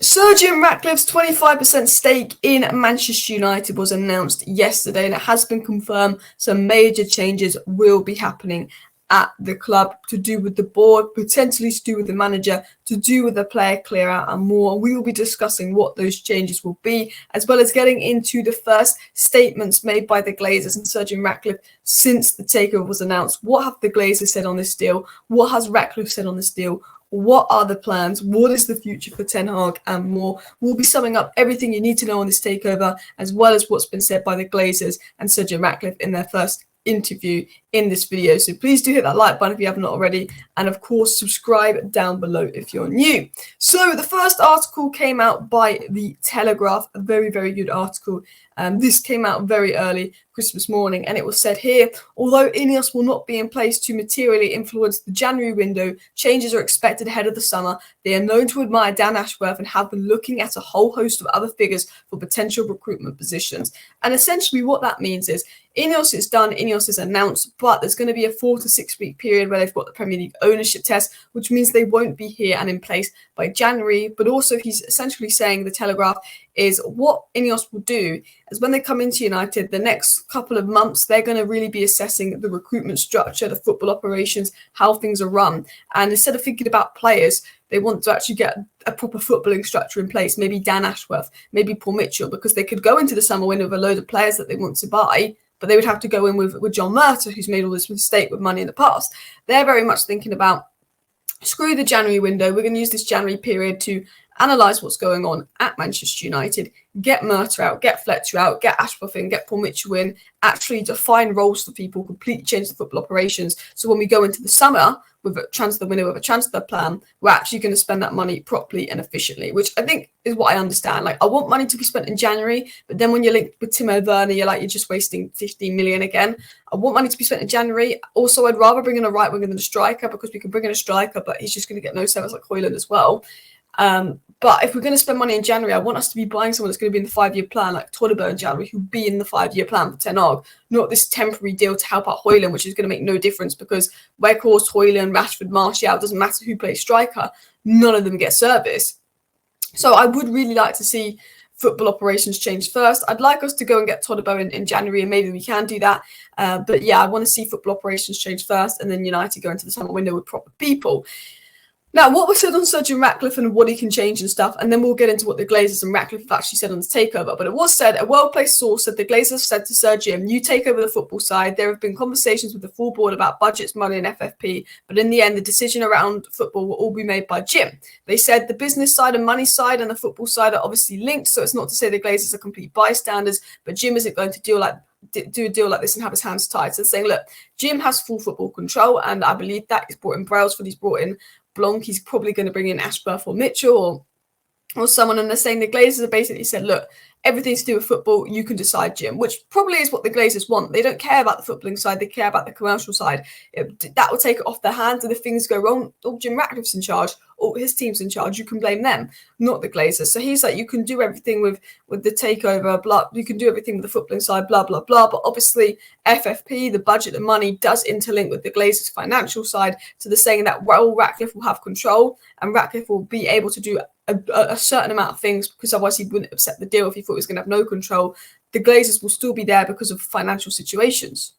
Sir Jim Ratcliffe's 25% stake in Manchester United was announced yesterday, and it has been confirmed some major changes will be happening at the club to do with the board, potentially to do with the manager, to do with the player clear out and more. We will be discussing what those changes will be, as well as getting into the first statements made by the Glazers and Sir Jim Ratcliffe since the takeover was announced. What have the Glazers said on this deal? What has Ratcliffe said on this deal? What are the plans? What is the future for Ten Hag and more? We'll be summing up everything you need to know on this takeover, as well as what's been said by the Glazers and Sir Jim Ratcliffe in their first interview in this video. So please do hit that like button if you haven't already, and of course subscribe down below if you're new. So the first article came out by the Telegraph, a very good article. This came out very early Christmas morning, and it was said here, although Ineos will not be in place to materially influence the January window, changes are expected ahead of the summer. They are known to admire Dan Ashworth and have been looking at a whole host of other figures for potential recruitment positions. And essentially what that means is Ineos is done, Ineos is announced, but there's going to be a 4 to 6 week period where they've got the Premier League ownership test, which means they won't be here and in place by January. But also he's essentially saying, the Telegraph, is what Ineos will do is when they come into United, the next couple of months, they're going to really be assessing the recruitment structure, the football operations, how things are run. And instead of thinking about players, they want to actually get a proper footballing structure in place. Maybe Dan Ashworth, maybe Paul Mitchell, because they could go into the summer window with a load of players that they want to buy, but they would have to go in with John Murtagh, who's made all this mistake with money in the past. They're very much thinking about, screw the January window. We're going to use this January period to analyse what's going on at Manchester United, get Murtagh out, get Fletcher out, get Ashworth in, get Paul Mitchell in, actually define roles for people, completely change the football operations. So when we go into the summer with a transfer window, with a transfer plan, we're actually going to spend that money properly and efficiently, which I think is what I understand. Like, I want money to be spent in January, but then when you're linked with Timo Werner, you're just wasting 15 million again. I want money to be spent in January. Also, I'd rather bring in a right winger than a striker, because we can bring in a striker, but he's just going to get no service like Højlund as well. But if we're going to spend money in January, I want us to be buying someone that's going to be in the 5-year plan, like Todibo in January, who'll be in the 5-year plan for Ten Hag, not this temporary deal to help out Højlund, which is going to make no difference, because Weghorst, Højlund, Rashford, Martial, doesn't matter who plays striker, none of them get service. So I would really like to see football operations change first. I'd like us to go and get Todibo in January, and maybe we can do that. But yeah, I want to see football operations change first, and then United go into the summer window with proper people. Now, what was said on Sir Jim Ratcliffe and what he can change and stuff, and then we'll get into what the Glazers and Ratcliffe have actually said on the takeover. But it was said, a well-placed source said the Glazers said to Sir Jim, you take over the football side. There have been conversations with the full board about budgets, money and FFP, but in the end, the decision around football will all be made by Jim. They said the business side and money side and the football side are obviously linked, so it's not to say the Glazers are complete bystanders, but Jim isn't going to do a deal like this and have his hands tied. So saying, look, Jim has full football control, and I believe that he's brought in Brailsford, he's brought in Blanc, he's probably going to bring in Ashworth or Mitchell or someone, and they're saying the Glazers have basically said, look, everything to do with football, you can decide, Jim, which probably is what the Glazers want. They don't care about the footballing side, they care about the commercial side. That will take it off their hands, and if things go wrong, Jim Ratcliffe's in charge, or his team's in charge, you can blame them, not the Glazers. So he's like, you can do everything with the takeover, blah, you can do everything with the footballing side, blah, blah, blah, but obviously FFP, the budget and money, does interlink with the Glazers' financial side, so they're saying that Ratcliffe will have control, and Ratcliffe will be able to do a certain amount of things, because otherwise he wouldn't accept the deal if he thought he was going to have no control. The Glazers will still be there because of financial situations.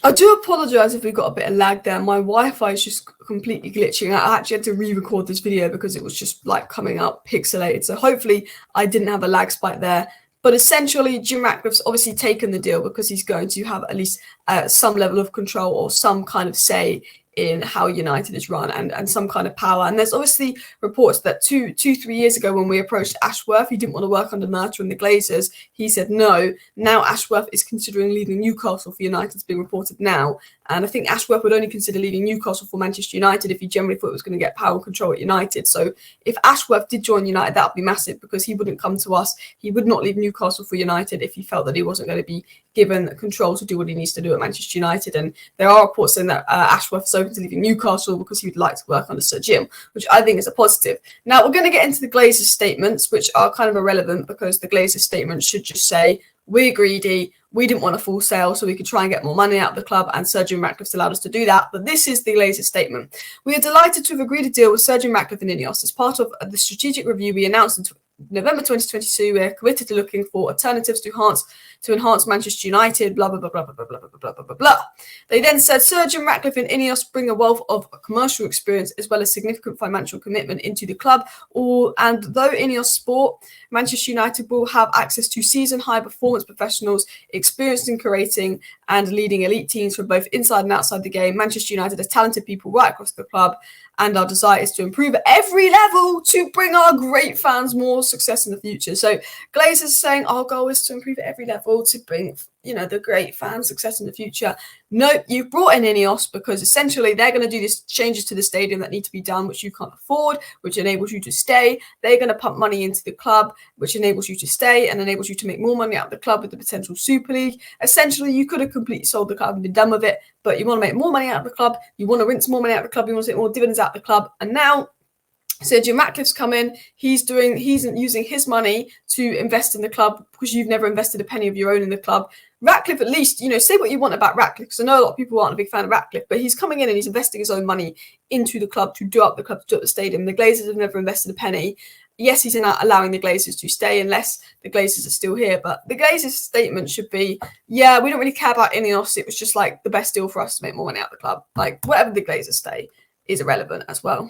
I do apologise if we got a bit of lag there. My Wi-Fi is just completely glitching. I actually had to re-record this video because it was just like coming out pixelated. So hopefully I didn't have a lag spike there. But essentially, Jim Ratcliffe's obviously taken the deal because he's going to have at least some level of control or some kind of say in how United is run, and some kind of power. And there's obviously reports that 3 years ago when we approached Ashworth, he didn't want to work under Murtagh and the Glazers. He said no. Now Ashworth is considering leaving Newcastle for United. It's being reported now. And I think Ashworth would only consider leaving Newcastle for Manchester United if he generally thought it was going to get power and control at United. So if Ashworth did join United, that would be massive, because he wouldn't come to us. He would not leave Newcastle for United if he felt that he wasn't going to be given control to do what he needs to do at Manchester United. And there are reports saying that Ashworth is open to leaving Newcastle because he would like to work under Sir Jim, which I think is a positive. Now, we're going to get into the Glazers statements, which are kind of irrelevant because the Glazers statement should just say, we're greedy, we didn't want a full sale so we could try and get more money out of the club, and Sir Jim Ratcliffe's allowed us to do that. But this is the Glazer statement. We are delighted to have agreed a deal with Sir Jim Ratcliffe and Ineos. As part of the strategic review we announced in November 2022, we are committed to looking for alternatives to enhance Manchester United, blah, blah, blah, blah, blah, blah, blah, blah, blah, blah, blah. They then said, Sir Jim Ratcliffe and Ineos bring a wealth of commercial experience as well as significant financial commitment into the club. And though Ineos Sport, Manchester United will have access to season-high performance professionals experienced in creating and leading elite teams from both inside and outside the game. Manchester United has talented people right across the club, and our desire is to improve at every level to bring our great fans more success in the future. So Glazers saying our goal is to improve at every level to bring, the great fan success in the future. No, you've brought in Ineos because essentially they're going to do these changes to the stadium that need to be done, which you can't afford, which enables you to stay. They're going to pump money into the club, which enables you to stay and enables you to make more money out of the club with the potential Super League. Essentially, you could have completely sold the club and been done with it, but you want to make more money out of the club. You want to rinse more money out of the club. You want to take more dividends out of the club. And now Sir Jim Ratcliffe's come in. He's using his money to invest in the club because you've never invested a penny of your own in the club. Ratcliffe, at least, say what you want about Ratcliffe, because I know a lot of people aren't a big fan of Ratcliffe, but he's coming in and he's investing his own money into the club to do up the club, to do up the stadium. The Glazers have never invested a penny. Yes, he's not allowing the Glazers to stay unless the Glazers are still here, but the Glazers statement should be, yeah, we don't really care about Ineos. It was just like the best deal for us to make more money out of the club. Like, whatever the Glazers say is irrelevant as well.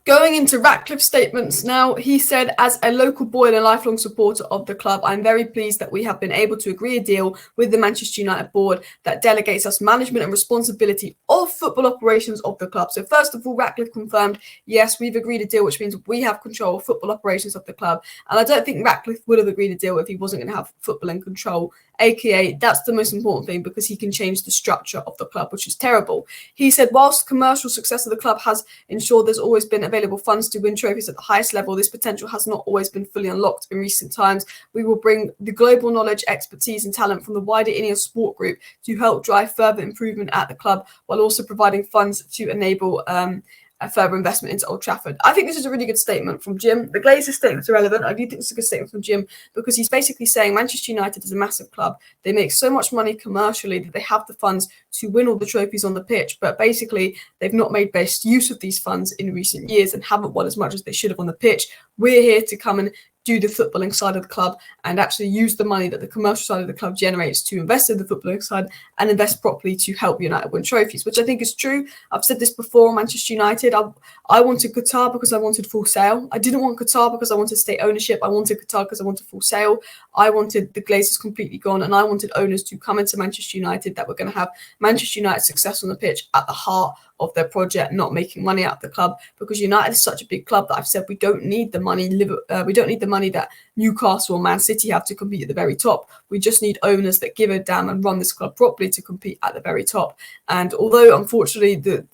Going into Ratcliffe's statements now, he said, as a local boy and a lifelong supporter of the club, I'm very pleased that we have been able to agree a deal with the Manchester United board that delegates us management and responsibility of football operations of the club. So first of all, Ratcliffe confirmed, yes, we've agreed a deal, which means we have control of football operations of the club. And I don't think Ratcliffe would have agreed a deal if he wasn't going to have football in control. AKA, that's the most important thing because he can change the structure of the club, which is terrible. He said, whilst commercial success of the club has ensured there's always been available funds to win trophies at the highest level, this potential has not always been fully unlocked in recent times. We will bring the global knowledge, expertise and talent from the wider Ineos Sport Group to help drive further improvement at the club while also providing funds to enable a further investment into Old Trafford. I think this is a really good statement from Jim. The Glazer statement's irrelevant. I do think it's a good statement from Jim because he's basically saying Manchester United is a massive club. They make so much money commercially that they have the funds to win all the trophies on the pitch, but basically they've not made best use of these funds in recent years and haven't won as much as they should have on the pitch. We're here to come and do the footballing side of the club and actually use the money that the commercial side of the club generates to invest in the footballing side and invest properly to help United win trophies, which I think is true. I've said this before on Manchester United. I wanted Qatar because I wanted full sale. I didn't want Qatar because I wanted state ownership. I wanted Qatar because I wanted full sale. I wanted the Glazers completely gone and I wanted owners to come into Manchester United that were going to have Manchester United success on the pitch at the heart of their project, not making money out of the club, because United is such a big club that I've said we don't need the money. We don't need the money that Newcastle or Man City have to compete at the very top. We just need owners that give a damn and run this club properly to compete at the very top. And although unfortunately the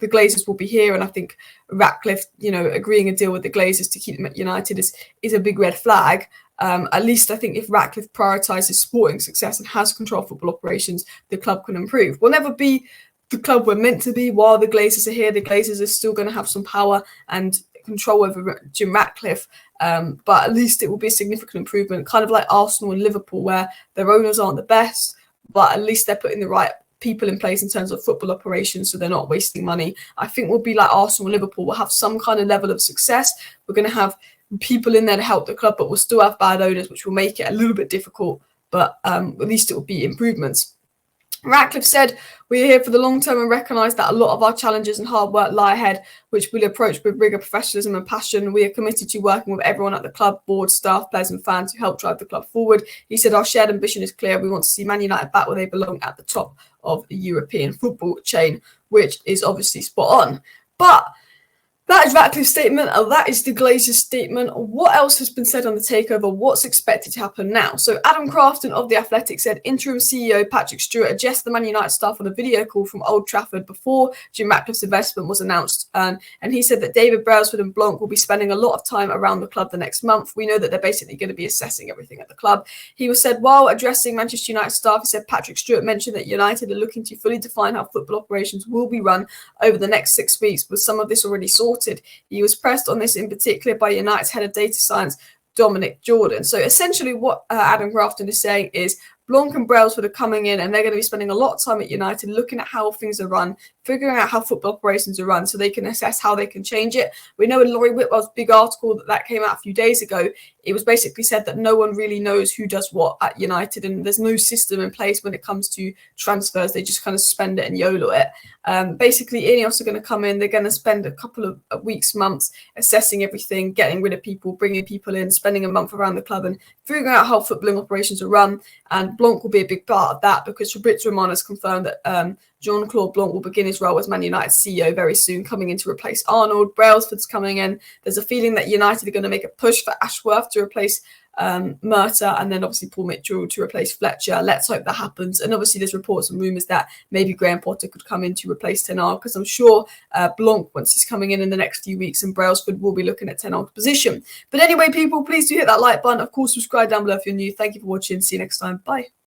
Glazers will be here, and I think Ratcliffe, agreeing a deal with the Glazers to keep them at United is a big red flag. At least I think if Ratcliffe prioritises sporting success and has control of football operations, the club can improve. We'll never be the club we're meant to be while the Glazers are here. The Glazers are still going to have some power and control over Jim Ratcliffe, but at least it will be a significant improvement, kind of like Arsenal and Liverpool, where their owners aren't the best, but at least they're putting the right people in place in terms of football operations, so they're not wasting money. I think we'll be like Arsenal and Liverpool. We'll have some kind of level of success. We're going to have people in there to help the club, but we'll still have bad owners, which will make it a little bit difficult, but at least it will be improvements. Ratcliffe said, we're here for the long term and recognise that a lot of our challenges and hard work lie ahead, which we'll approach with rigour, professionalism and passion. We are committed to working with everyone at the club, board, staff, players and fans to help drive the club forward. He said, our shared ambition is clear. We want to see Man United back where they belong, at the top of the European football chain, which is obviously spot on. But That is Ratcliffe's statement, and that is the Glazers statement. What else has been said on the takeover? What's expected to happen now? So Adam Crafton of The Athletic said interim CEO Patrick Stewart addressed the Man United staff on a video call from Old Trafford before Jim Ratcliffe's investment was announced. And he said that David Brailsford and Blanc will be spending a lot of time around the club the next month. We know that they're basically going to be assessing everything at the club. He was said while addressing Manchester United staff, he said Patrick Stewart mentioned that United are looking to fully define how football operations will be run over the next 6 weeks, with some of this already sorted. He was pressed on this in particular by United's head of data science, Dominic Jordan. So essentially what Adam Crafton is saying is Blanc and Brailsford are coming in and they're going to be spending a lot of time at United looking at how things are run, figuring out how football operations are run so they can assess how they can change it. We know in Laurie Whitwell's big article that came out a few days ago, it was basically said that no one really knows who does what at United and there's no system in place when it comes to transfers. They just kind of spend it and YOLO it. Basically, Ineos are going to come in. They're going to spend a couple of weeks, months assessing everything, getting rid of people, bringing people in, spending a month around the club and figuring out how footballing operations are run. And Blanc will be a big part of that because Fabrizio Romano has confirmed that Jean-Claude Blanc will begin his role as Man United CEO very soon, coming in to replace Arnold. Brailsford's coming in. There's a feeling that United are going to make a push for Ashworth to replace Murta, and then obviously Paul Mitchell to replace Fletcher. Let's hope that happens. And obviously there's reports and rumours that maybe Graham Potter could come in to replace Ten Hag, because I'm sure Blanc, once he's coming in the next few weeks, and Brailsford will be looking at Ten Hag's position. But anyway, people, please do hit that like button. Of course, subscribe down below if you're new. Thank you for watching. See you next time. Bye.